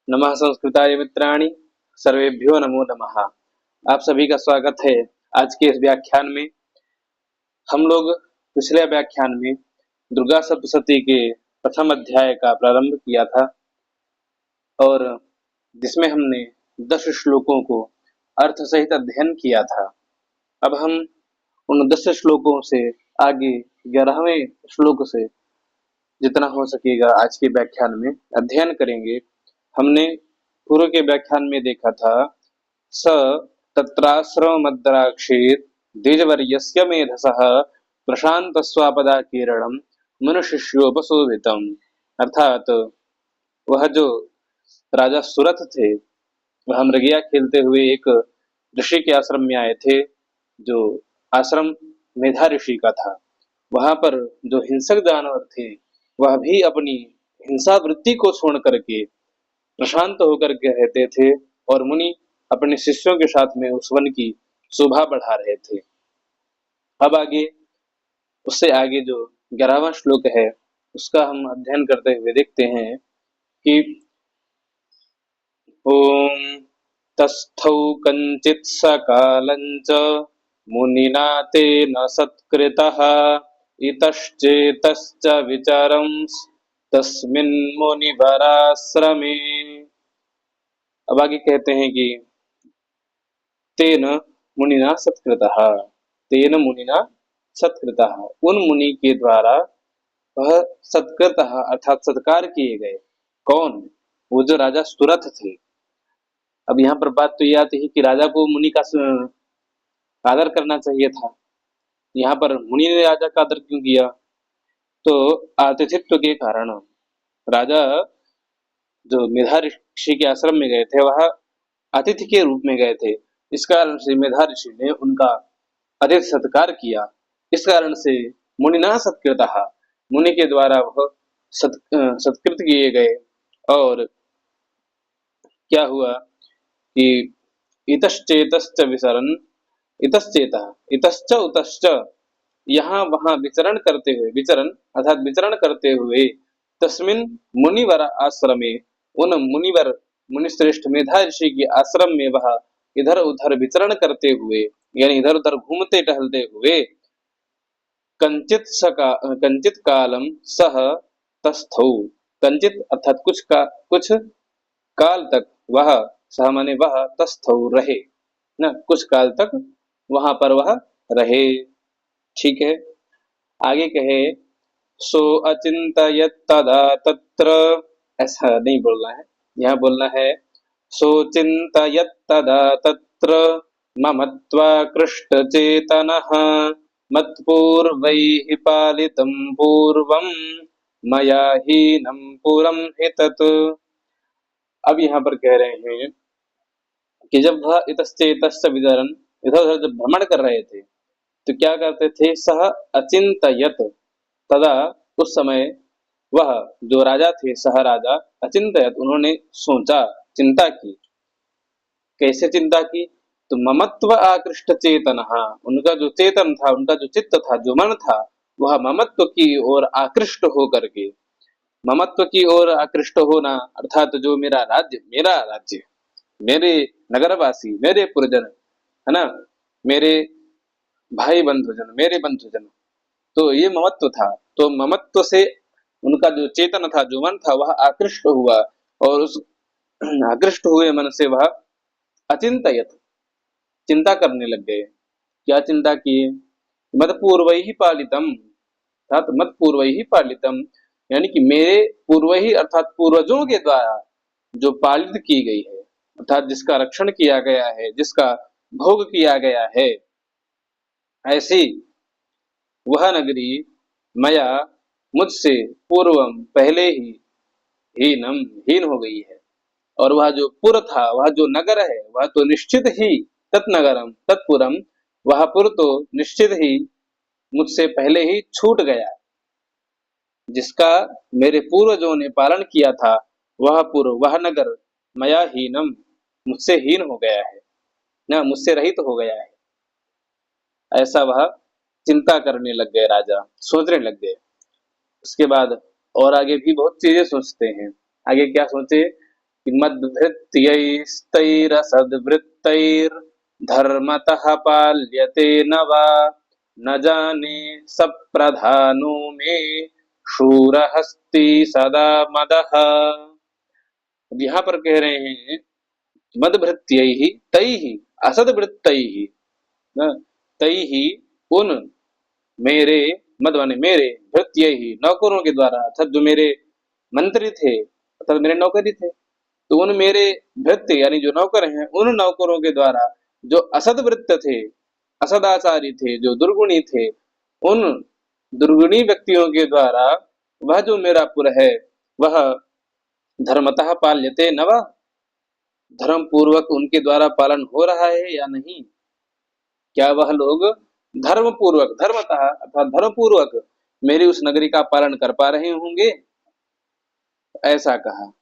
नमः संस्कृताय मित्राणि, सर्वेभ्यो नमो नमः। आप सभी का स्वागत है आज के इस व्याख्यान में। हम लोग पिछले व्याख्यान में दुर्गा सप्तशती के प्रथम अध्याय का प्रारंभ किया था और जिसमें हमने 10 श्लोकों को अर्थ सहित अध्ययन किया था। अब हम उन 10 श्लोकों से आगे 11वें श्लोक से जितना हो सकेगा आज के व्याख्यान में अध्ययन करेंगे। हमने पूर्व के व्याख्यान में देखा था स तत्राश्रममद्राक्षेत् द्विजवर्यस्य मेधसः प्रशान्तस्वापदाकीर्णं मनुशिष्योपशोभितम्। अर्थात वह जो राजा सुरथ थे वह मृगया खेलते हुए एक ऋषि के आश्रम में आए थे, जो आश्रम मेधा ऋषि का था। वहां पर जो हिंसक जानवर थे वह भी अपनी हिंसा वृत्ति को छोड़ करके प्रशांत होकर के रहते थे और मुनि अपने शिष्यों के साथ में उस वन की शोभा बढ़ा रहे थे। अब आगे उससे आगे जो 11वां श्लोक है उसका हम अध्ययन करते हुए देखते हैं कि ओम तस्थौ कंचित सकालंच मुनिना तेन सत्कृतः इतश्चेतश्च विचरं तस्मिन् मुनिवराश्रमे। अब आगे कहते हैं कि तेन मुनिना सत्कृतः, तेन मुनिना सत्कृतः, उन मुनि के द्वारा वह सत्कृतः अर्थात सत्कार किए गए। कौन? वो जो राजा सुरथ थे। अब यहाँ पर बात तो ये आती है कि राजा को मुनि का आदर करना चाहिए था। यहाँ पर मुनि ने राजा का आदर क्यों किया? तो आतिथ्यत्व के कारण राजा जो मेधा ऋषि के आश्रम में गए थे वह अतिथि के रूप में गए थे। इस कारण से मेधा ऋषि ने उनका अतिथि सत्कार किया। इस कारण से मुनिना सत्कृतः, मुनि के द्वारा वह सत्कृत किए गए। और क्या हुआ कि इतश्चेतश्च विचरन्, इतश्चेत इतश्च उतश्च, यहाँ वहां विचरण करते हुए, विचरण अर्थात विचरण करते हुए, तस्मिन मुनिवर आश्रमे, उन मुनिवर मुनिश्रेष्ठ मेधा ऋषि के आश्रम में वह इधर उधर विचरण करते हुए यानी इधर उधर घूमते टहलते हुए कंचित कालम सह तस्थौ, कंचित अर्थात कुछ काल तक, वह सह माने वह, तस्थौ रहे ना, कुछ काल तक वहां पर वह रहे। ठीक है, आगे कहे सो अचिंतयत् तदा तत्र, ऐसा नहीं बोलना है, यहाँ बोलना है सोचिंतयत् तदा तत्र ममत्वाकृष्ट चेतनः मत्पूर्वैः पालितं पूर्वं मया हीनं पुरं हितत्। अब यहाँ पर कह रहे हैं कि जब वह इतश्चेतश्च विचरन्, इधर उधर जब भ्रमण कर रहे थे तो क्या करते थे? सह अचिंतयत, तदा उस समय वह जो राजा थे, सह राजा अचिंतयत, उन्होंने सोचा, चिंता की। कैसे चिंता की? तो ममत्व आकृष्ट चेतन, उनका जो चेतन था, उनका जो चित्त था, जो मन था, वह ममत्व की ओर आकृष्ट हो करके, ममत्व की ओर आकृष्ट होना अर्थात जो मेरा राज्य, मेरे नगरवासी, मेरे पुरजन, है ना, मेरे भाई बंधुजन, मेरे बंधुजन, तो ये ममत्व था। तो ममत्व से उनका जो चेतन था, जो मन था, वह आकृष्ट हुआ और उस आकृष्ट हुए मन से वह अचिंतयत, चिंता करने लग गए। क्या चिंता किए? मत पूर्व ही पालितम, अर्थात मत पूर्व ही पालितम, यानी कि मेरे पूर्व ही अर्थात पूर्वजों के द्वारा जो पालित की गई है, अर्थात जिसका रक्षण किया गया है, जिसका भोग किया गया है, ऐसी वह नगरी मया, मुझसे, पूर्वम पहले ही, हीनम हीन हो गई है। और वह जो पुर था, वह जो नगर है, वह तो निश्चित ही, तत्नगरम तत्पुरम, वह पुर तो निश्चित ही मुझसे पहले ही छूट गया। जिसका मेरे पूर्वजों ने पालन किया था वह पुर, वह नगर, मया हीनम, मुझसे हीन हो गया है ना, मुझसे रहित हो गया है। ऐसा वह चिंता करने लग गए, राजा सोचने लग गए। उसके बाद और आगे भी बहुत चीजें सोचते हैं। आगे क्या सोचे? मद्भृत्यैस्तैरसद्वृत्तैर्धर्मतः पाल्यते न वा न जाने सप्रधानो मे शूरहस्ति सदा मदः। अब यहाँ पर कह रहे हैं मदभृत्यैहि तैहि असद्वृत्तैहि न तैहि उन मेरे मद माने मेरे भृत्यैहि नौकरों के द्वारा अर्थात जो मेरे मंत्री थे अर्थात मेरे नौकरी थे, तो उन मेरे भृत्य यानी जो नौकर हैं उन नौकरों के द्वारा जो असदवृत्त थे, असदाचारी थे, जो दुर्गुणी थे, उन दुर्गुणी व्यक्तियों के द्वारा वह जो मेरा पुर है वह धर्मतः पाल्यते न वा, धर्म पूर्वक उनके द्वारा पालन हो रहा है या नहीं। क्या वह लोग धर्म पूर्वक धर्मतः अर्थात धर्म पूर्वक मेरी उस नगरी का पालन कर पा रहे होंगे, ऐसा कहा।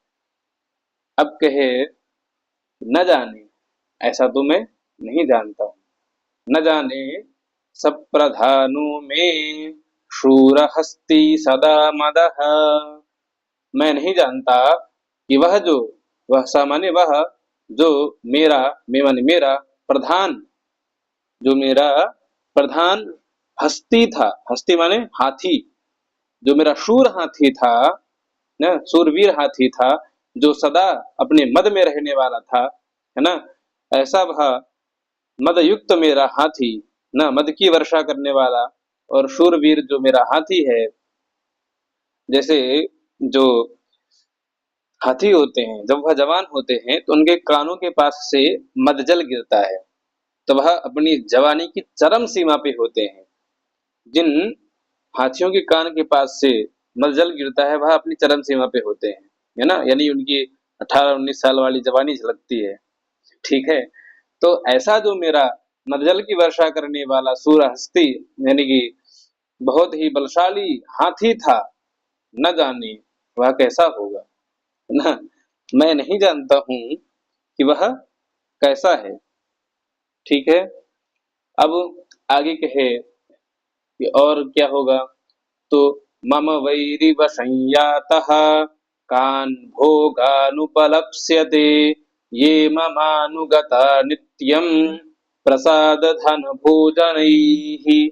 अब कहे न जाने, ऐसा तो मैं नहीं जानता हूं। न जाने सब प्रधानु में शूर हस्ती सदा मदः, मैं नहीं जानता कि वह सामान्य वह जो मेरा मैं माने मेरा प्रधान, जो मेरा प्रधान हस्ती था, हस्ती माने हाथी, जो मेरा शूर हाथी था न, सूरवीर हाथी था, जो सदा अपने मद में रहने वाला था, है ना, ऐसा वह मद युक्त मेरा हाथी न, मद की वर्षा करने वाला और शूरवीर जो मेरा हाथी है, जैसे जो हाथी होते हैं जब वह जवान होते हैं तो उनके कानों के पास से मदजल गिरता है, तो वह अपनी जवानी की चरम सीमा पे होते हैं। जिन हाथियों के कान के पास से मदजल गिरता है वह अपनी चरम सीमा पे होते हैं, है ना, यानी उनकी 18-19 साल वाली जवानी झलकती है, ठीक है। तो ऐसा जो मेरा मदजल की वर्षा करने वाला सूर हस्ती यानी कि बहुत ही बलशाली हाथी था, न जाने वह कैसा होगा ना, मैं नहीं जानता हूं कि वह कैसा है, ठीक है। अब आगे कहे कि और क्या होगा, तो मम वैरिव संयातः कान भोगानुपलप्स्यते ये ममानुगता नित्यं प्रसाद धन भोजनैः।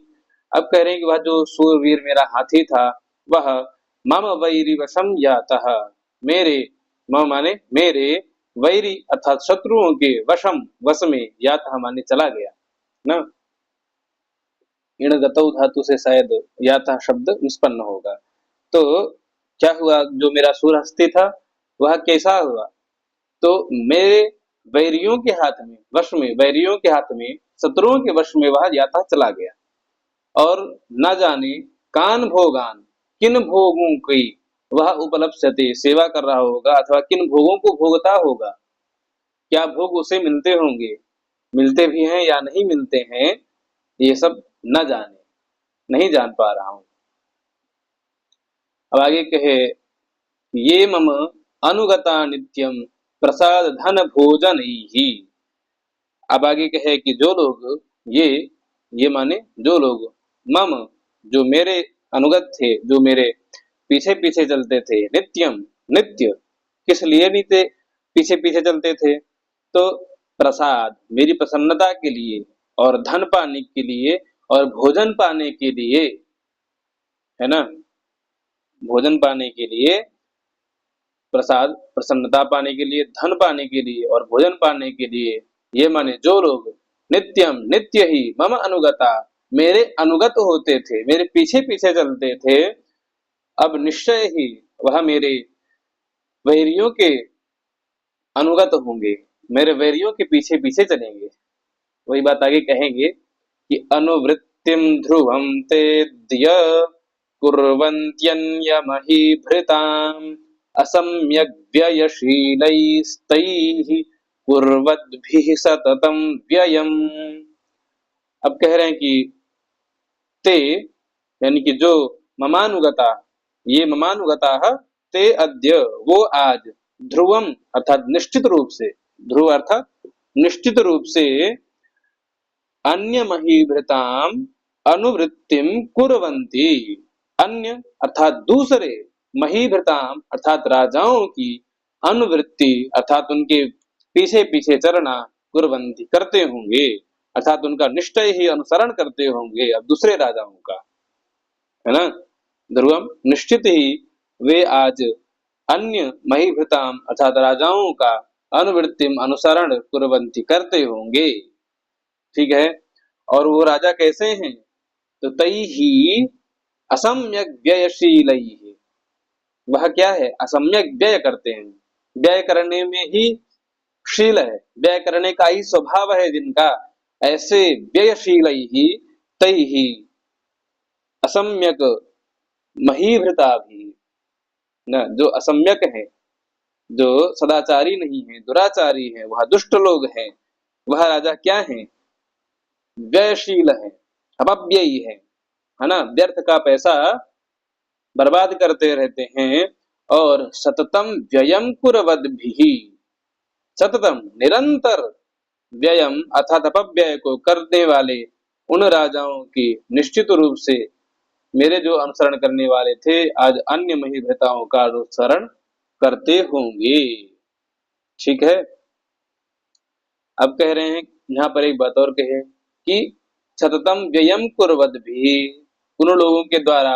अब कह रहे हैं कि वह जो सूरवीर मेरा हाथी था वह मम वैरिव संयातः, मेरे मम माने मेरे वैरी अर्थात शत्रुओं के वश में यातः माने चला गया ना, इणगतौ धातु से शायद यातः शब्द निष्पन्न होगा। तो क्या हुआ, जो मेरा सूरहस्ती था वह कैसा हुआ, तो मेरे वैरियों के हाथ में वश में, वैरियों के हाथ में शत्रुओं के वश में वह यातः चला गया। और न जाने कान भोगान, किन भोगों की वह उपलब्धते सेवा कर रहा होगा अथवा किन भोगों को भोगता होगा, क्या भोग उसे मिलते होंगे, मिलते भी हैं या नहीं मिलते हैं, ये सब न जाने, नहीं जान पा रहा हूं। अब आगे कहे ये मम अनुगता नित्यम प्रसाद धन भोजन ही। अब आगे कहे कि जो लोग ये माने जो लोग मम जो मेरे अनुगत थे, जो मेरे पीछे पीछे चलते थे, नित्यम नित्य किस लिए नीते पीछे पीछे चलते थे, तो प्रसाद मेरी प्रसन्नता के लिए और धन पाने के लिए और भोजन पाने के लिए, है ना, भोजन पाने के लिए, प्रसाद प्रसन्नता पाने के लिए, धन पाने के लिए और भोजन पाने के लिए, ये माने जो लोग नित्यम नित्य ही मम अनुगता मेरे अनुगत होते थे, मेरे पीछे पीछे चलते थे, अब निश्चय ही वह मेरे वैरियों के अनुगत होंगे, मेरे वैरियों के पीछे पीछे चलेंगे। वही बात आगे कहेंगे कि अनुवृत्तिम ध्रुवम तेद्य कुर्वन्त्यन्यमहीभृताम् असम्यग् व्ययशीलैस्तैः कुर्वद्भिः सततं व्ययम्। अब कह रहे हैं कि ते यानी कि जो ममानुगता, ये ममानुगता ते अद्य वो आज, ध्रुवम अर्थात निश्चित रूप से, ध्रुव अर्थात निश्चित रूप से, अन्य महीभृताम अनुवृत्तिम कुर्वन्ति, अन्य अर्थात दूसरे, महीभृताम अर्थात राजाओं की अनुवृत्ति अर्थात उनके पीछे पीछे चलना कुर्वन्ति करते होंगे, अर्थात उनका निश्चय ही अनुसरण करते होंगे अब दूसरे राजाओं का, है ना। ध्रुवम निश्चित ही वे आज अन्य महिभृताम अर्थात राजाओं का अनुवृत्तिम अनुसरण कुर्वन्ति करते होंगे, ठीक है। और वो राजा कैसे हैं, तो तई ही असम्यक व्ययशीलैः, वह क्या है, असम्यक व्यय करते हैं, व्यय करने में ही शील है, व्यय करने का ही स्वभाव है जिनका, ऐसे व्ययशीलैः तैः असम्यक महीभृता भी न, जो असम्यक है, जो सदाचारी नहीं है, दुराचारी है, वह दुष्ट लोग हैं, वह राजा क्या है, व्ययशील है, अपव्ययी है ना, व्यर्थ का पैसा बर्बाद करते रहते हैं। और सततम व्ययम कुर्वद्भिः, सततम निरंतर व्ययम अर्थात अपव्यय को करने वाले उन राजाओं की निश्चित रूप से मेरे जो अनुसरण करने वाले थे आज अन्य महिभृताओं का अनुसरण करते होंगे, ठीक है। अब कह रहे हैं यहाँ पर एक बात और कहे कि सततम व्ययम कुर्वद्भिः, उन लोगों के द्वारा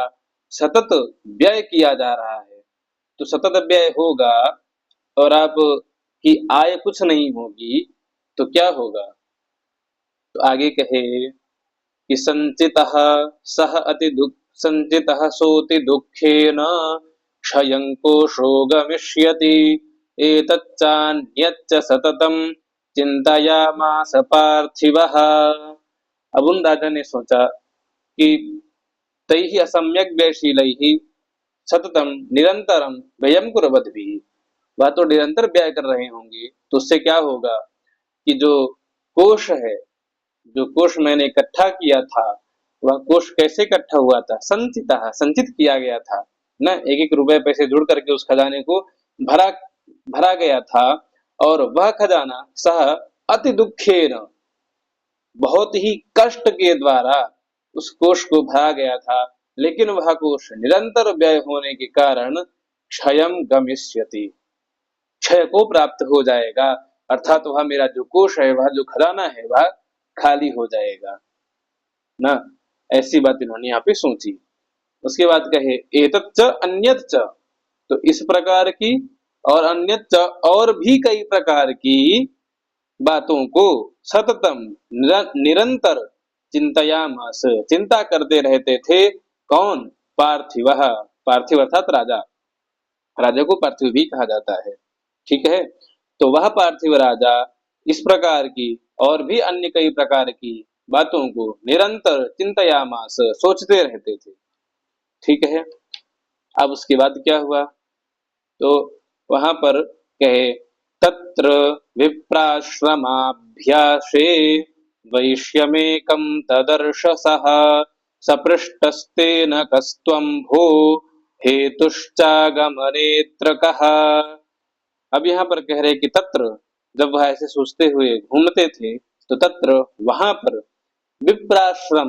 सतत व्यय किया जा रहा है, तो सतत व्यय होगा और आप की आय कुछ नहीं होगी तो क्या होगा, तो आगे कहे कि संचितः सह अति दुख संचितः सोति दुःखेन क्षयं कोशो गमिष्यति एतच्चान्यच्च सततं चिंतयामास पार्थिवः। अब उन राजा ने सोचा कि तैहि असम्यक व्ययशीलैः सततम निरंतरम व्ययम कुर्वद्भिः, वह तो निरंतर व्यय कर रहे होंगे, तो उससे क्या होगा कि जो कोष है, जो कोष मैंने इकट्ठा किया था, वह कोष कैसे इकट्ठा हुआ था, संचिता संचित किया गया था ना, एक एक रुपए पैसे जुड़ करके उस खजाने को भरा भरा गया था, और वह खजाना सह अति दुखेन बहुत ही कष्ट के द्वारा उस कोष को भरा गया था, लेकिन वह कोष निरंतर व्यय होने के कारण क्षयम गमिष्यति, क्षय को प्राप्त हो जाएगा, अर्थात वह मेरा जो कोष है, वह जो खजाना है, वह खाली हो जाएगा ना। ऐसी बात इन्होंने यहाँ पे सोची। उसके बाद कहे एतच्च अन्यत च, तो इस प्रकार की और अन्यत च और भी कई प्रकार की बातों को सततम निरंतर चिंतयामास चिंता करते रहते थे, कौन, पार्थिव, पार्थिव अर्थात राजा, राजा को पार्थिव भी कहा जाता है, ठीक है। तो वह पार्थिव राजा इस प्रकार की और भी अन्य कई प्रकार की बातों को निरंतर चिंतयामास सोचते रहते थे, ठीक है। अब उसके बाद क्या हुआ, तो वहां पर कहे तत्र विप्राश्रमाभ्यासे वैश्यमेकं तदर्श सः सपृष्टस्तेन कस्त्वं भो हेतुश्चागमनेत्र कः। अब यहाँ पर कह रहे कि तत्र, जब वह ऐसे सोचते हुए घूमते थे, तो तत्र वहां पर विप्राश्रम,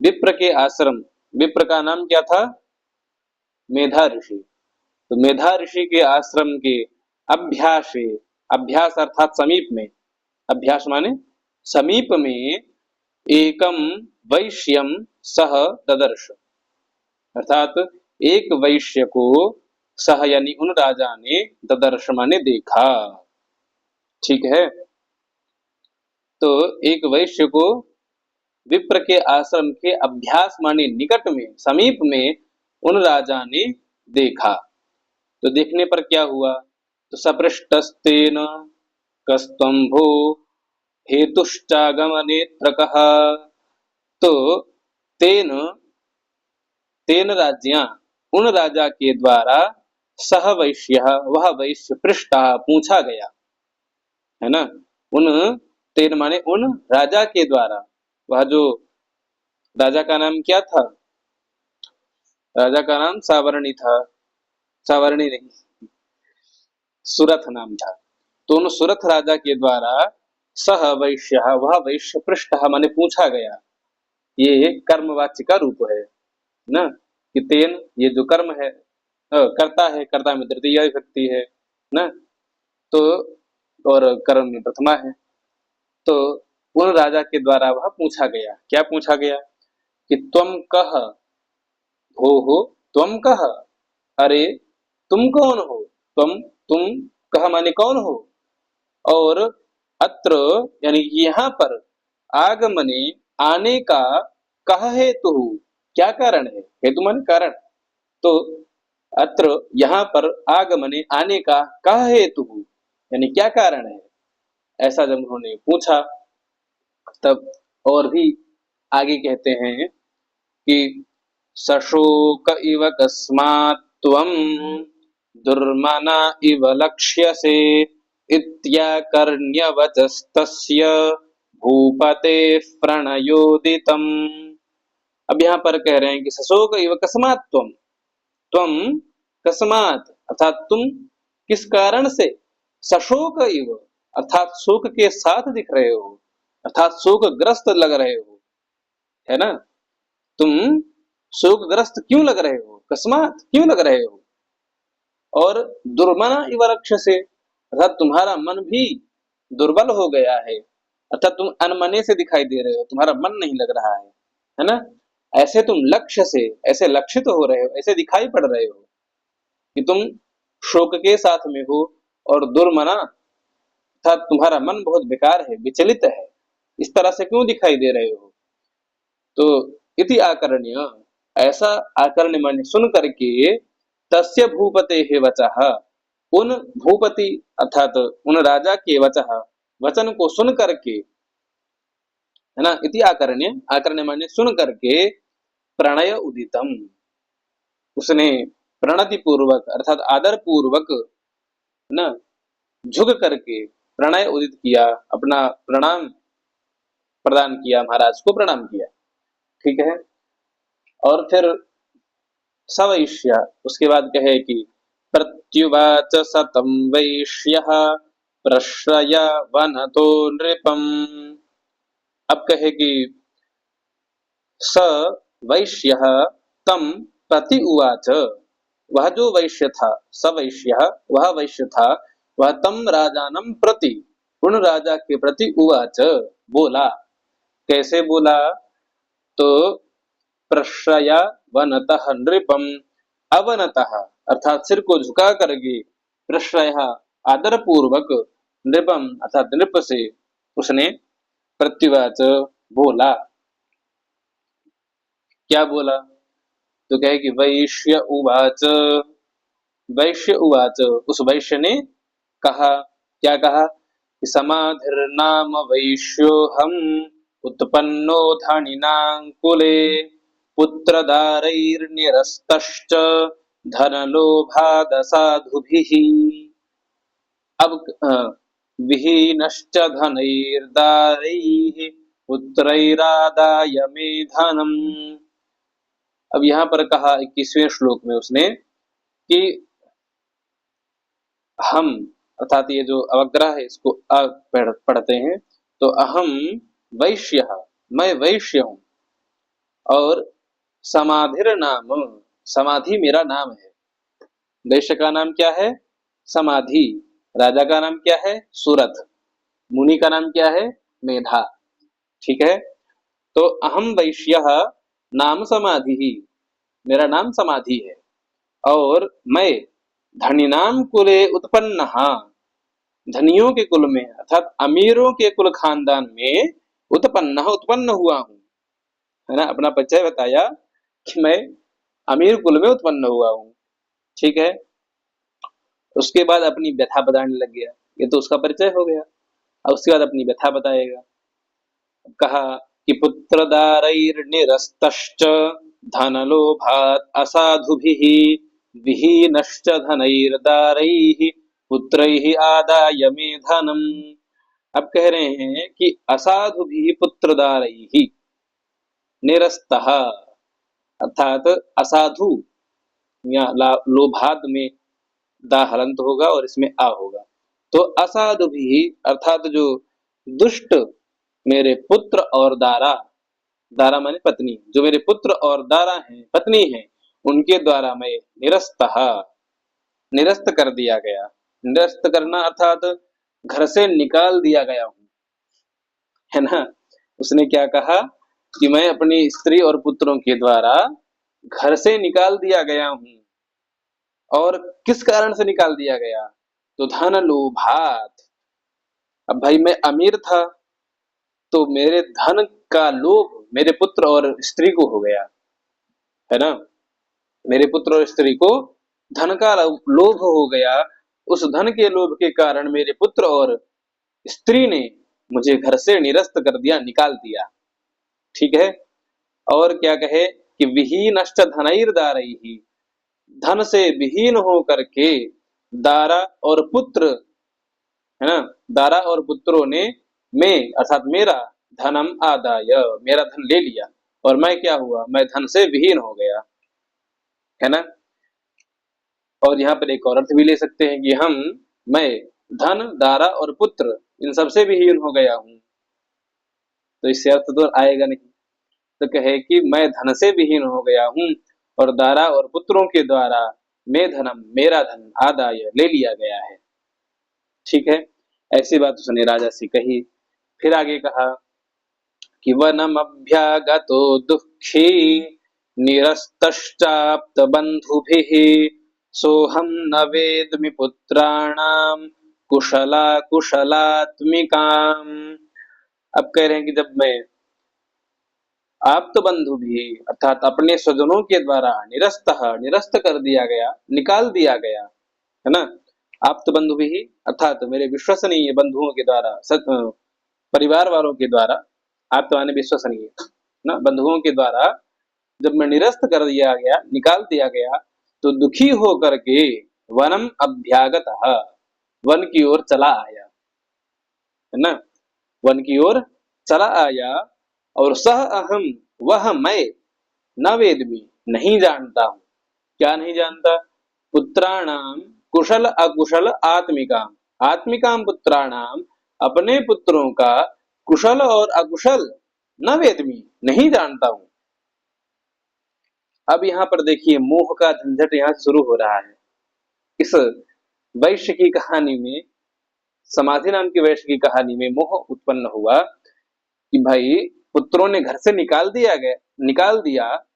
विप्र के आश्रम, विप्र का नाम क्या था, मेधा ऋषि, तो मेधा ऋषि के आश्रम के अभ्यास, अभ्यास अर्थात समीप में, अभ्यास माने समीप में, एकम वैश्यम सह ददर्श, अर्थात एक वैश्य को सह यानी उन राजा ने ददर्श माने देखा, ठीक है। तो एक वैश्य को विप्र के आश्रम के अभ्यास माने निकट में, समीप में उन राजा ने देखा, तो देखने पर क्या हुआ, तो सपृष्टस्तेन कस्त्वं भो हेतुश्चागमनेत्रकः, तो तेन तेन राज्ञा उन राजा के द्वारा सह वैश्य वह वैश्य पृष्ठा पूछा गया, है ना। उन तेन माने उन राजा के द्वारा, वह जो राजा का नाम क्या था, राजा का नाम सावर्णी था, सावर्णी नहीं सुरथ नाम था, तो उन सुरथ राजा के द्वारा सह वैश्य वह वैश्य पृष्ठ माने पूछा गया, ये कर्मवाच्य का रूप है ना, कि तेन ये जो कर्म है, कर्ता है, कर्ता में तृतीया विभक्ति है ना, तो और कर्म में प्रथमा है। तो उन राजा के द्वारा वह पूछा गया, क्या पूछा गया कि त्वम कह हो त्वम कह, अरे तुम कौन हो, तुम कह माने कौन हो, और अत्र यानी यहाँ पर आगमने आने का कह हेतु, क्या कारण है, हेतु माने कारण। तो अत्र यहाँ पर आगमने आने का कह हेतु यानी क्या कारण है, ऐसा जब उन्होंने पूछा तब और भी आगे कहते हैं कि सशोक इव कस्मात् त्वं दुर्मना इव लक्ष्यसे इत्याकर्ण्यवचस्तस्य भूपते प्रणयोदितम्। अब यहाँ पर कह रहे हैं कि सशोक इव कस्मात् त्वं, त्वं कस्मात् अर्थात तुम किस कारण से, सशोक इव अर्थात शोक के साथ दिख रहे हो, अर्थात शोकग्रस्त लग रहे हो, है ना। तुम शोकग्रस्त क्यों लग रहे हो, कस्मात क्यों लग रहे हो, और दुर्मना इव लक्ष्यसे अर्थात तुम्हारा मन भी दुर्बल हो गया है, अर्थात तुम अनमने से दिखाई दे रहे हो, तुम्हारा मन नहीं लग रहा है ना। ऐसे तुम लक्ष्य से ऐसे लक्षित हो रहे हो, ऐसे दिखाई पड़ रहे हो कि तुम शोक के साथ में हो, और दुर्मना अर्थात तुम्हारा मन बहुत बेकार है, विचलित है, इस तरह से क्यों दिखाई दे रहे हो। तो इति आकर्ण्य ऐसा आकर्ण्य माने सुन करके, तस्य भूपते हे वचः उन भूपति अर्थात उन राजा के वचः वचन को सुन करके, है ना। इति आकर्ण्य, आकर्ण्य माने सुन करके, प्रणय उदितम उसने प्रणति पूर्वक अर्थात आदर पूर्वक ना झुक करके प्रणय उदित किया, अपना प्रणाम प्रदान किया, महाराज को प्रणाम किया, ठीक है। और फिर सवैश्य उसके बाद कहे कि प्रत्युवाच सतम वैश्यः प्रश्रय वनतो नृपम। अब कहे कि स वैश्यः तम प्रति उवाच, वह जो वैश्य था, स वैश्यः वह वैश्य था, वह तम राजानम प्रति उन राजा के प्रति उवाच बोला, कैसे बोला, तो प्रश्रय वनतः नृपम, अवनतः अर्थात सिर को झुका करके, प्रश्रय आदर पूर्वक, नृपम अर्थात नृप से उसने प्रत्युवाच बोला, क्या बोला, तो कहे कि वैश्य उवाच, वैश्य उवाच उस वैश्य ने कहा, क्या कहा कि समाधिर्नाम वैश्योहम उत्पन्नो धनिनांकुले पुत्रदारैर्निरस्तश्च धनलोभादसाधुभिः। अब विहीनश्च धनैर्दारैः पुत्रैरादाय मे धनम्। अब यहाँ पर कहा 21वें श्लोक में उसने कि हम अर्थात ये जो अवग्रह है इसको पढ़ते हैं, तो अहम वैश्य, मैं वैश्य हूं, और समाधिर नाम समाधि मेरा नाम है। वैश्य का नाम क्या है, समाधि, राजा का नाम क्या है, सुरथ, मुनि का नाम क्या है, मेधा, ठीक है। तो अहम वैश्य नाम समाधि ही, मेरा नाम समाधि है, और मैं धनिनाम कुले उत्पन्न, धनियों के कुल में अर्थात अमीरों के कुल खानदान में उत्पन्न हुआ हूं, है ना। अपना परिचय बताया कि मैं अमीर कुल में उत्पन्न हुआ हूं, ठीक है। उसके बाद अपनी व्यथा बताने लग गया, ये तो उसका परिचय हो गया। अब उसके बाद अपनी व्यथा बताएगा, कहा कि पुत्रदारैर्निरस्तश्च धनलोभात् असाधुभिः विहीनश्च धनैर्दारैः पुत्रैः आदाय मे धनम्। अब कह रहे हैं कि असाधुभिः पुत्रदारैः निरस्तः अर्थात असाधु या लोभाद में दा हलंत होगा और इसमें आ होगा, तो असाधु भी अर्थात जो दुष्ट मेरे पुत्र और दारा, दारा माने पत्नी, जो मेरे पुत्र और दारा हैं, पत्नी हैं, उनके द्वारा मैं निरस्त कर दिया गया, निरस्त करना अर्थात घर से निकाल दिया गया हूँ, है ना। उसने क्या कहा कि मैं अपनी स्त्री और पुत्रों के द्वारा घर से निकाल दिया गया हूँ। और किस कारण से निकाल दिया गया? तो धन लोभात। अब भाई मैं अमीर था, तो मेरे धन का लोभ मेरे पुत्र और स्त्री को हो गया, है ना। मेरे पुत्र और स्त्री को धन का लोभ हो गया। उस धन के लोभ के कारण मेरे पुत्र और स्त्री ने मुझे घर से निरस्त कर दिया, निकाल दिया। ठीक है। और क्या कहे कि विहीनश्च धनैर्दारैः, धन से विहीन हो करके दारा और पुत्र, है ना, दारा और पुत्रों ने मैं अर्थात मेरा धनम आदाय, मेरा धन ले लिया और मैं क्या हुआ, मैं धन से विहीन हो गया, है ना। और यहाँ पर एक और अर्थ भी ले सकते हैं कि मैं धन, दारा और पुत्र इन सबसे विहीन हो गया हूँ। तो इससे अर्थ तो आएगा नहीं। तो कहे कि मैं धन से विहीन हो गया हूँ और दारा और पुत्रों के द्वारा मैं धनम, मेरा धन आदाय ले लिया गया है। ठीक है। ऐसी बात उसने राजा से कही। फिर आगे कहा कि वनम अभ्यागतो दुःखी निरस्तश्चाप्त बंधुभिः सोहम न वेद्मि पुत्राणाम कुशला कुशलात्मिकाम। अब कह रहे हैं कि जब मैं आप्त बंधु भी अर्थात अपने स्वजनों के द्वारा निरस्त कर दिया गया, निकाल दिया गया, है ना। आप्त बंधु भी अर्थात मेरे विश्वसनीय बंधुओं के द्वारा, परिवार वालों के द्वारा, आप्त माने विश्वसनीय ना, बंधुओं के द्वारा जब मैं निरस्त कर दिया गया, निकाल दिया गया, तो दुखी होकर के वनम अभ्यागत, वन की ओर चला आया, है ना। वन की ओर चला आया और सह अहम, वह मैं, न वेदमी नहीं जानता हूं। क्या नहीं जानता? पुत्राणाम कुशल अकुशल आत्मिकाम, आत्मिकाम पुत्राणाम अपने पुत्रों का कुशल और अकुशल न वेदमी नहीं जानता हूं। अब यहाँ पर देखिए मोह का झंझट यहाँ शुरू हो रहा है। इस वैश्य की कहानी में, समाधि नाम की वैश्य की कहानी में मोह उत्पन्न हुआ कि भाई पुत्रों ने घर से निकाल दिया,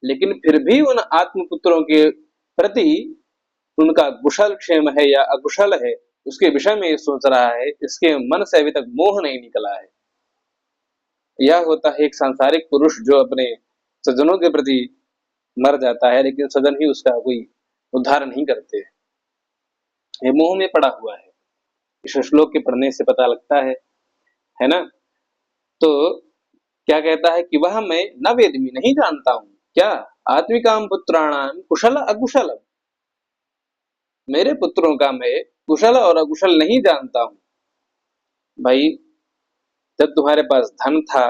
लेकिन फिर भी उन आत्म पुत्रों के प्रति उनका कुशल क्षेम है या अकुशल है, उसके विषय में ये सोच रहा है। इसके मन से अभी तक मोह नहीं निकला है। यह होता है एक सांसारिक पुरुष जो अपने स्वजनों के प्रति मर जाता है, लेकिन स्वजन ही उसका कोई उद्धार नहीं करते। ये मोह में पड़ा हुआ है। इस श्लोक के पढ़ने से पता लगता है ना। तो क्या कहता है कि वह मैं न वेदमी नहीं जानता हूं। क्या? आत्मिकाम पुत्राणाम कुशल अकुशल, मेरे पुत्रों का मैं कुशल और अकुशल नहीं जानता हूं। भाई जब तुम्हारे पास धन था,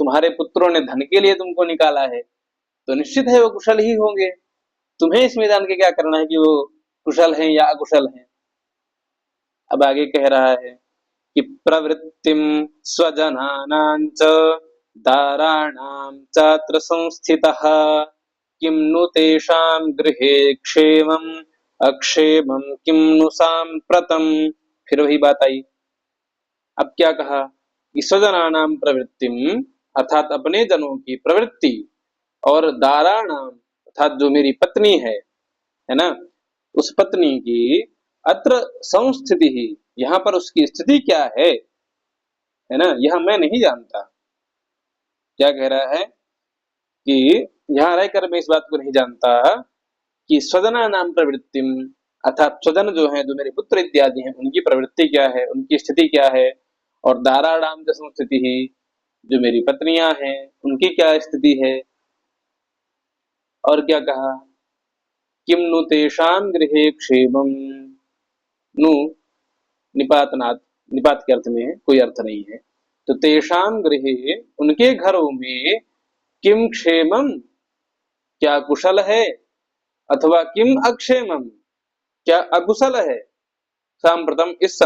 तुम्हारे पुत्रों ने धन के लिए तुमको निकाला है, तो निश्चित है वो कुशल ही होंगे। तुम्हें इसमें जान के क्या करना है कि वो कुशल हैं या अकुशल हैं। अब आगे कह रहा है कि प्रवृत्तिम स्वजनानांच दाराणां चात्र संस्थितः किं नु तेषां गृहे क्षेमम् अक्षेमं किं नु सांप्रतम्। फिर वही बात आई। अब क्या कहा कि स्वजनानां प्रवृत्तिम अर्थात अपने जनों की प्रवृत्ति, और दाराणाम अर्थात जो मेरी पत्नी है ना, उस पत्नी की अत्र संस्थिति ही, यहाँ पर उसकी स्थिति क्या है ना, यह मैं नहीं जानता। क्या कह रहा है कि यहाँ रहकर मैं इस बात को नहीं जानता कि स्वजना नाम प्रवृत्तिम अर्थात स्वजन जो है, जो मेरे पुत्र इत्यादि हैं, उनकी प्रवृत्ति क्या है, उनकी स्थिति क्या है, और दाराणाम जो संस्थिति ही, जो मेरी पत्नियां हैं, उनकी क्या स्थिति है। और क्या कहा, किम नु तेषां गृहे क्षेमम, नु निपातनात्, निपात के अर्थ में है, कोई अर्थ नहीं है। तो तेषां गृहे उनके घरों में किम क्षेमम क्या कुशल है, अथवा किम अक्षेमम क्या अकुशल है। सांप्रतम इस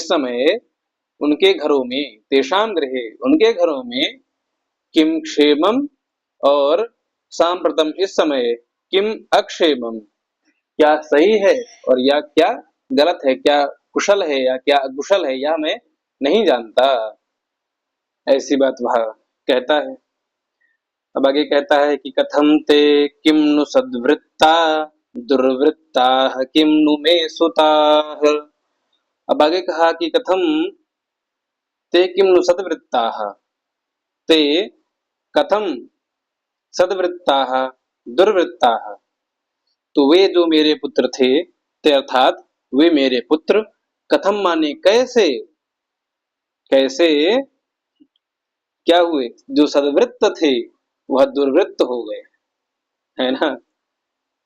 समय उनके घरों में, तेषां गृहे उनके घरों में, किम क्षेमम और सांप्रतम इस समय, किम अक्षेमम क्या सही है और या क्या गलत है, क्या कुशल है या क्या अकुशल है, यह मैं नहीं जानता। ऐसी बात वह कहता है। अब आगे कहता है कि कथम ते किम नु सद्वृत्ता दुर्वृत्ता किम नु मे सुताः। अब आगे कहा कि कथम ते किम नु सद्वृत्ताः, ते कथम सद्वृत्ताः दुर्वृत्ताः। तो वे जो मेरे पुत्र थे, ते अर्थात वे मेरे पुत्र, कथम माने कैसे, कैसे क्या हुए, जो सद्वृत्त थे वह दुर्वृत्त हो गए, है ना।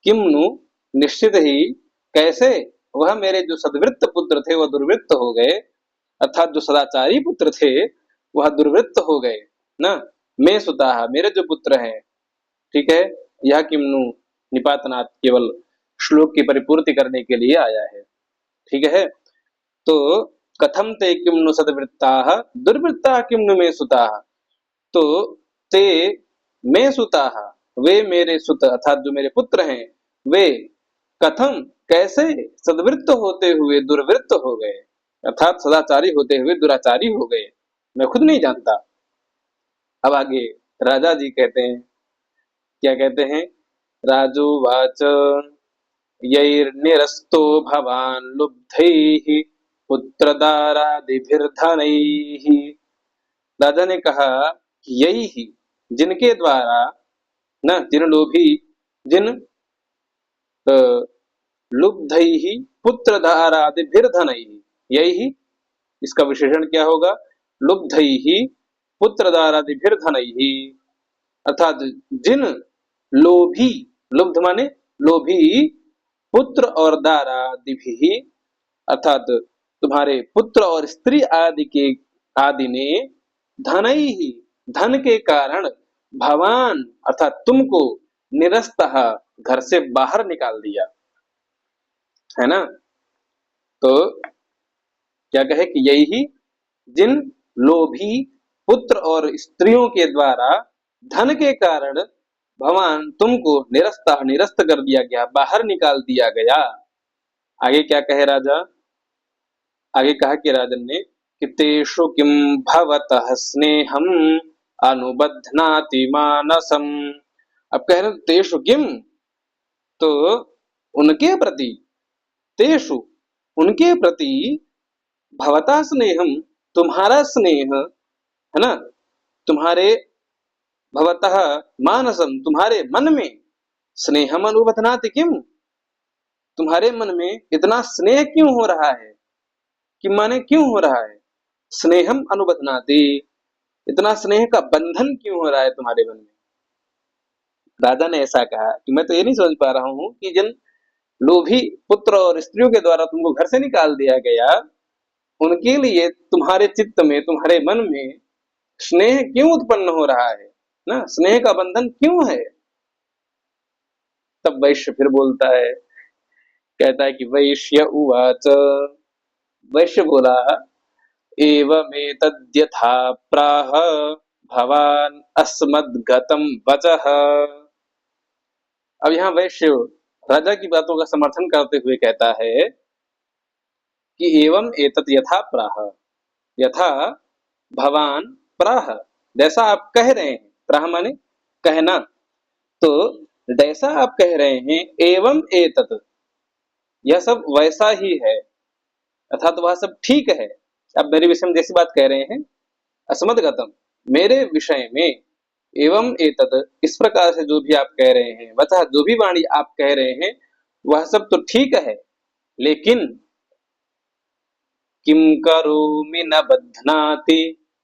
किम्नु निश्चित ही, कैसे वह मेरे जो सद्वृत्त पुत्र थे वह दुर्वृत्त हो गए, अर्थात जो सदाचारी पुत्र थे वह दुर्वृत्त हो गए ना। मैं सुता, मेरे जो पुत्र हैं, ठीक है। यह किम्नु निपातनात् केवल श्लोक की परिपूर्ति करने के लिए आया है, ठीक है। तो कथम ते किम्नु सद्वृत्ताः दुर्वृत्ताः किम्नु मे सुताः। तो ते मे सुताः, वे मेरे सुत अर्थात जो मेरे पुत्र हैं, वे कथम कैसे सद्वृत्त होते हुए दुर्वृत्त हो गए, अर्थात सदाचारी होते हुए दुराचारी हो गए, मैं खुद नहीं जानता। अब आगे राजा जी कहते हैं, क्या कहते हैं, राजोवाच यैर्निरस्तो भवान् लुब्धैः पुत्रदारादिभिर्धनैः। राजा ने कहा कि यही ही, जिनके द्वारा न, जिन लोभी, जिन लुब्धैः पुत्रदारादिभिर्धनैः, यही, इसका विशेषण क्या होगा, लुब्धैः पुत्रदारादिभिर्धनैः, अर्थात जिन लोभी, लुब्ध माने लोभी, पुत्र और दारादिभिः, अर्थात तुम्हारे पुत्र और स्त्री आदि के, आदि ने, धनैः धन के कारण, भवान अर्थात तुमको, निरस्तः घर से बाहर निकाल दिया, है ना। तो क्या कहे कि यही, जिन लोभी पुत्र और स्त्रियों के द्वारा, धन के कारण, भगवान तुमको निरस्त निरस्त कर दिया गया, बाहर निकाल दिया गया। आगे क्या कहे राजा, आगे कहा कि राजन ने कि तेषु किम भवतः स्नेहम अनुबध्नाति मानसम। अब कह रहे तेषु किम, तो उनके प्रति, तेषु उनके प्रति, भवता स्नेहम तुम्हारा स्नेह, है ना, तुम्हारे, भवतः मानसम तुम्हारे मन में, स्नेहम अनुबध्नाति किम, तुम्हारे मन में इतना स्नेह क्यों हो रहा है, कि माने क्यों हो रहा है, स्नेहम अनुबध्नाति, इतना स्नेह का बंधन क्यों हो रहा है तुम्हारे मन में। राजा ने ऐसा कहा कि मैं तो ये नहीं समझ पा रहा हूं कि जिन लोभी पुत्र और स्त्रियों के द्वारा तुमको घर से निकाल दिया गया, उनके लिए तुम्हारे चित्त में, तुम्हारे मन में स्नेह क्यों उत्पन्न हो रहा है ना, स्नेह का बंधन क्यों है। तब वैश्य फिर बोलता है, कहता है कि वैश्य उवाच, वैश्य बोला, एवमेतद्यथा प्राह भवान अस्मद्गतं वचः। अब यहाँ वैश्य राजा की बातों का समर्थन करते हुए कहता है कि एवं एतत् यथा प्राह, यथा भवान प्राह, जैसा आप कह रहे हैं, प्राह माने कहना, तो जैसा आप कह रहे हैं, एवं एतत्, यह सब वैसा ही है, अर्थात वह सब ठीक है। आप मेरे विषय में जैसी बात कह रहे हैं, अस्मद्गतम मेरे विषय में, एवं एतत् इस प्रकार से जो भी आप कह रहे हैं, वतः जो भी वाणी आप कह रहे हैं वह सब तो ठीक है, लेकिन किम करोमि न बध्नाति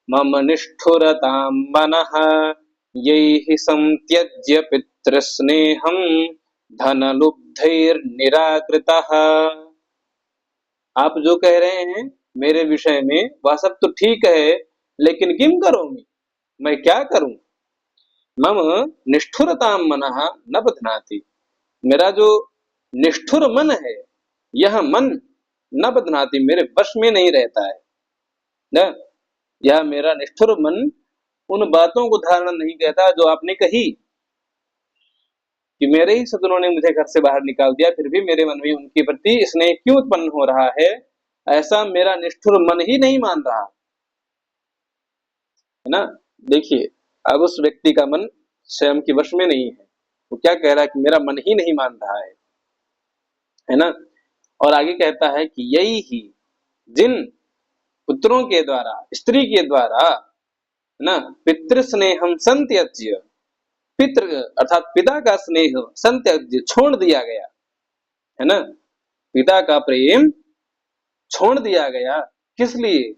मम निष्ठुरतां मनः यैः संत्यज्य पितृस्नेहं धनलुब्धैर्निराकृतः। आप जो कह रहे हैं मेरे विषय में वह सब तो ठीक है, लेकिन किम करोमि, मैं क्या करूं, मम निष्ठुरतां मनः न बध्नाति, मेरा जो निष्ठुर मन है, यह मन न बध्नाति मेरे वश में नहीं रहता है ना, यह मेरा निष्ठुर मन उन बातों को धारण नहीं करता जो आपने कही। कि मेरे ही सदनों ने मुझे घर से बाहर निकाल दिया, फिर भी मेरे मन में उनके प्रति स्नेह क्यों उत्पन्न हो रहा है, ऐसा मेरा निष्ठुर मन ही नहीं मान रहा, है ना। देखिए, अब उस व्यक्ति का मन स्वयं के वश में नहीं है, वो क्या कह रहा है कि मेरा मन ही नहीं मान रहा है ना। और आगे कहता है कि यही ही जिन पुत्रों के द्वारा, स्त्री के द्वारा, है ना, पितृ स्नेहम संत्यज्य, पितृ अर्थात पिता का स्नेह संत्यज्य छोड़ दिया गया, है ना, पिता का प्रेम छोड़ दिया गया, किस लिए,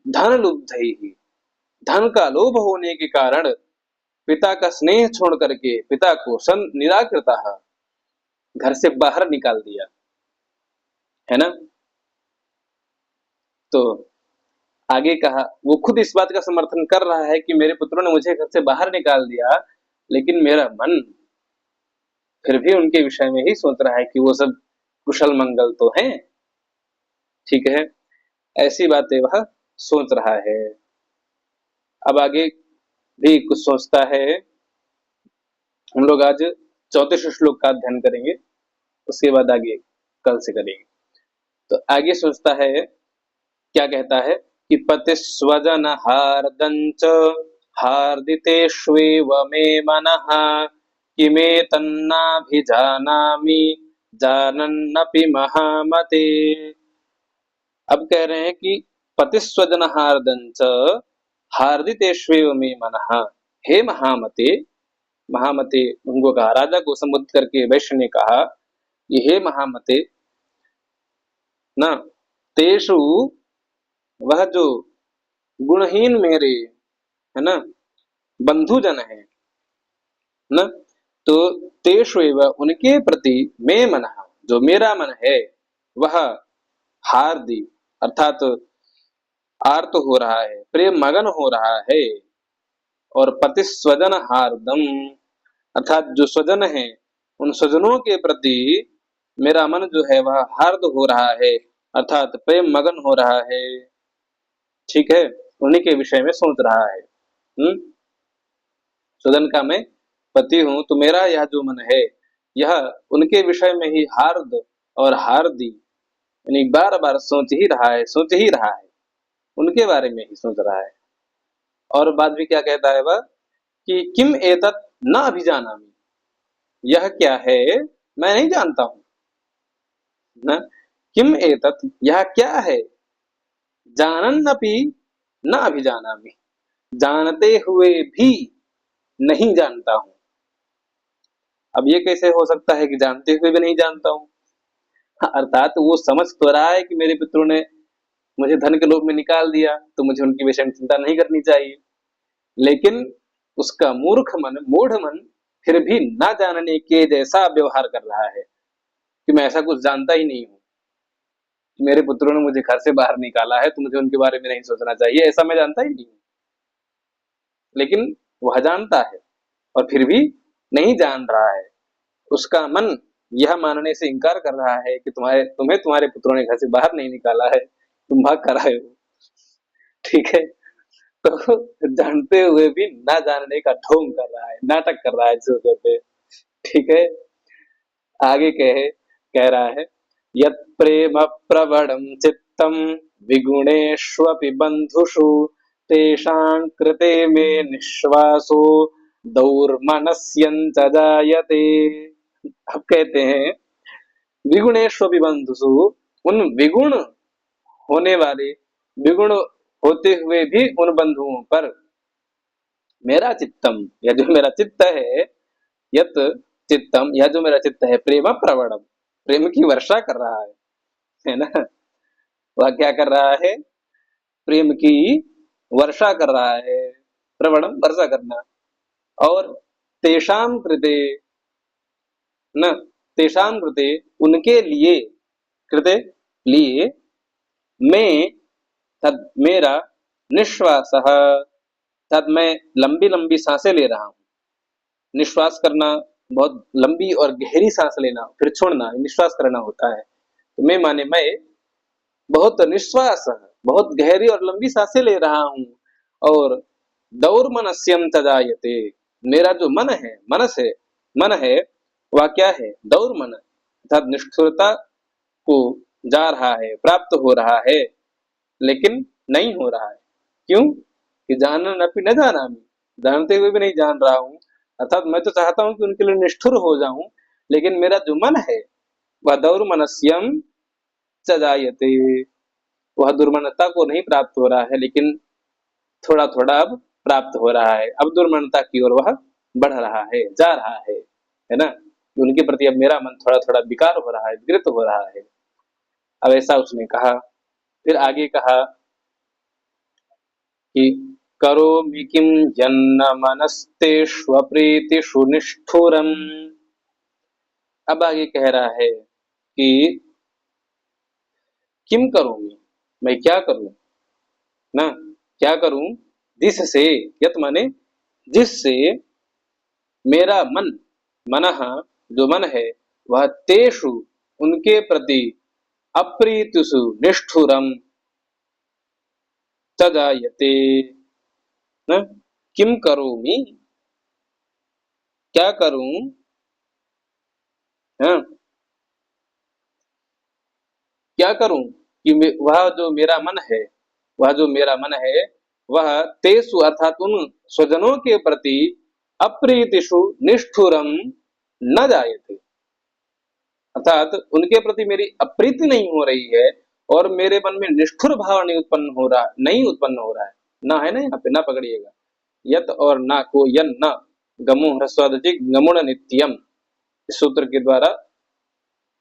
धन लुब्ध ही, धन का लोभ होने के कारण पिता का स्नेह छोड़ करके पिता को निराकृता घर से बाहर निकाल दिया, है ना। तो आगे कहा, वो खुद इस बात का समर्थन कर रहा है कि मेरे पुत्रों ने मुझे घर से बाहर निकाल दिया, लेकिन मेरा मन फिर भी उनके विषय में ही सोच रहा है कि वो सब कुशल मंगल तो हैं, ठीक है, ऐसी बातें वह सोच रहा है। अब आगे भी कुछ सोचता है। हम लोग आज चौथे श्लोक का अध्ययन करेंगे, उसके बाद आगे कल से करेंगे। तो आगे सोचता है, क्या कहता है कि पतिस्वजन हार्दंच हार्दितेष्वेव मे मनः किमे तन्नाभिजानामि जानन्नपि महामते। अब कह रहे हैं कि पतिस्वजन हार्दंच हार्दितेष्वेव मे मनः, हे महामते, महामते उनको कहा, राजा को संबोधित करके वैश्य ने कहा, ये हे महामते ना, तेषु वह जो गुणहीन मेरे, है ना, बंधुजन है ना, तो तेषु एवं उनके प्रति मैं मन, जो मेरा मन है वह हार्दी अर्थात आर्त हो रहा है, प्रेम मगन हो रहा है। और पति स्वजन हार्दम अर्थात जो स्वजन है उन स्वजनों के प्रति मेरा मन जो है वह हार्द हो रहा है, अर्थात प्रेम मगन हो रहा है, ठीक है, उन्हीं के विषय में सोच रहा है। स्वजन का मैं पति हूं, तो मेरा यह जो मन है यह उनके विषय में ही हार्द और हार्दी, यानी बार बार सोच ही रहा है, सोच ही रहा है, उनके बारे में ही सोच रहा है। और बाद भी क्या कहता है वह कि किम एतत् न अभिजानामि, यह क्या है मैं नहीं जानता हूं ना, किम एतत् यह क्या है, जानन्नपि न अभिजानामि, जानते हुए भी नहीं जानता हूं। अब ये कैसे हो सकता है कि जानते हुए भी नहीं जानता हूं, अर्थात वो समझ तो रहा है कि मेरे पितरों ने मुझे धन के लोभ में निकाल दिया, तो मुझे उनकी विषय में चिंता नहीं करनी चाहिए, लेकिन उसका मूर्ख मन, मूढ़ मन फिर भी ना जानने के जैसा व्यवहार कर रहा है कि मैं ऐसा कुछ जानता ही नहीं हूं, मेरे पुत्रों ने मुझे घर से बाहर निकाला है तो मुझे उनके बारे में नहीं सोचना चाहिए, ऐसा मैं जानता ही नहीं हूं। लेकिन वह जानता है और फिर भी नहीं जान रहा है, उसका मन यह मानने से इनकार कर रहा है कि तुम्हें तुम्हारे पुत्रों ने घर से बाहर नहीं निकाला है, तुम भाग कर आए हो, ठीक है। तो जानते हुए भी ना जानने का ढोंग कर रहा है, नाटक कर रहा है जिसे कहते हैं, ठीक है। आगे कह रहा है, यत् प्रेम प्रवणं चित्तम विगुणेष्वपि बंधुषु तेषां कृते मे निश्वासो दौर्मनस्यं च जायते। अब कहते हैं विगुणेष्वपि बंधुषु, उन विगुण होने वाले, विगुण होते हुए भी उन बंधुओं पर मेरा चित्तम, यह जो मेरा चित्त है, यत चित्तम, यह जो मेरा चित्त है, प्रेम प्रवणम, प्रेम की वर्षा कर रहा है ना, वह क्या कर रहा है, प्रेम की वर्षा कर रहा है, प्रवणम वर्षा करना। और तेषाम कृते न, तेषाम कृते उनके लिए, कृते लिए, मैं तद मेरा निश्वास, तद मैं लंबी लंबी सांसें ले रहा हूं, निश्वास करना बहुत लंबी और गहरी सांस लेना फिर छोड़ना निश्वास करना होता है, तो मैं माने मैं बहुत निश्वास, बहुत गहरी और लंबी सांसें ले रहा हूं। और दौर्मनस्यम तजायते, मेरा जो मन है, मनस है, मन है वह क्या है? दौर्मन अर्थात निष्ठुरता को जा रहा है, प्राप्त हो रहा है, लेकिन नहीं हो रहा है। क्यों? कि जानन अपि न जानामि, जानते हुए भी नहीं जान रहा हूँ। अर्थात मैं तो चाहता हूँ कि उनके लिए निष्ठुर हो जाऊं, लेकिन मेरा जो मन है वह दौर्मनस्यम च जायते, वह दुर्मनता को नहीं प्राप्त हो रहा है, लेकिन थोड़ा थोड़ा अब प्राप्त हो रहा है। अब दुर्मनता की ओर वह बढ़ रहा है, जा रहा है ना? कि उनके प्रति अब मेरा मन थोड़ा थोड़ा विकार हो रहा है, विकृत हो रहा है। अब ऐसा उसने कहा। फिर आगे कहा कि करोमि किं यन्न मनस्तेष्वप्रीतिषु निष्ठुरम्। अब आगे कह रहा है कि किम करूंगी, मैं क्या करूं ना, क्या करूं, जिससे, यत माने जिससे, मेरा मन, मनः जो मन है, वह तेषु उनके प्रति अप्रीतिषु निष्ठुरम तजायते न, किम करोमि, क्या करूं, हाँ, क्या करूं कि वह जो मेरा मन है, वह जो मेरा मन है, वह तेसु अर्थात उन स्वजनों के प्रति अप्रीतिषु निष्ठुरम न जायते, अर्थात उनके प्रति मेरी अप्रीति नहीं हो रही है और मेरे मन में निष्ठुर भाव नहीं उत्पन्न हो रहा है। ना है ना, यहाँ पे ना पकड़िएगा, यत और ना को यन न गमो ह्रस्वादि गमुण नित्यम, इस सूत्र के द्वारा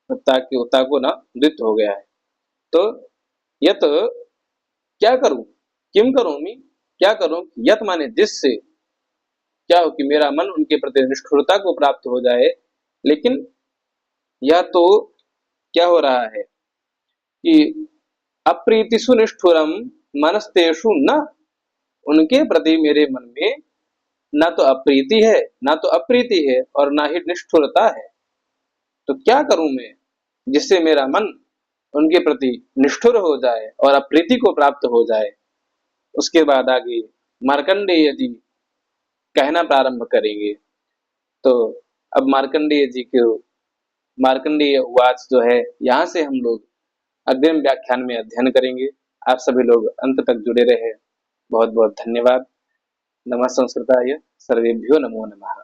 ताको ना द्वित हो गया है। तो यत, क्या करूं, किम करूंगी, क्या करूं, यत माने जिससे, क्या हो कि मेरा मन उनके प्रति निष्ठुरता को प्राप्त हो जाए, लेकिन यह तो क्या हो रहा है कि अप्रीतिषु निष्ठुरम मनस्तेषु न, उनके प्रति मेरे मन में ना तो अप्रीति है, ना तो अप्रीति है, और ना ही निष्ठुरता है। तो क्या करूं मैं जिससे मेरा मन उनके प्रति निष्ठुर हो जाए और अप्रीति को प्राप्त हो जाए। उसके बाद आगे मार्कंडेय जी कहना प्रारंभ करेंगे। तो अब मार्कंडेय जी के मार्कंडेय उवाच जो है, यहाँ से हम लोग अग्रिम व्याख्यान में अध्ययन करेंगे। आप सभी लोग अंत तक जुड़े रहे। बहुत बहुत धन्यवाद। नमः संस्कृताय, सर्वेभ्यो नमो नमः।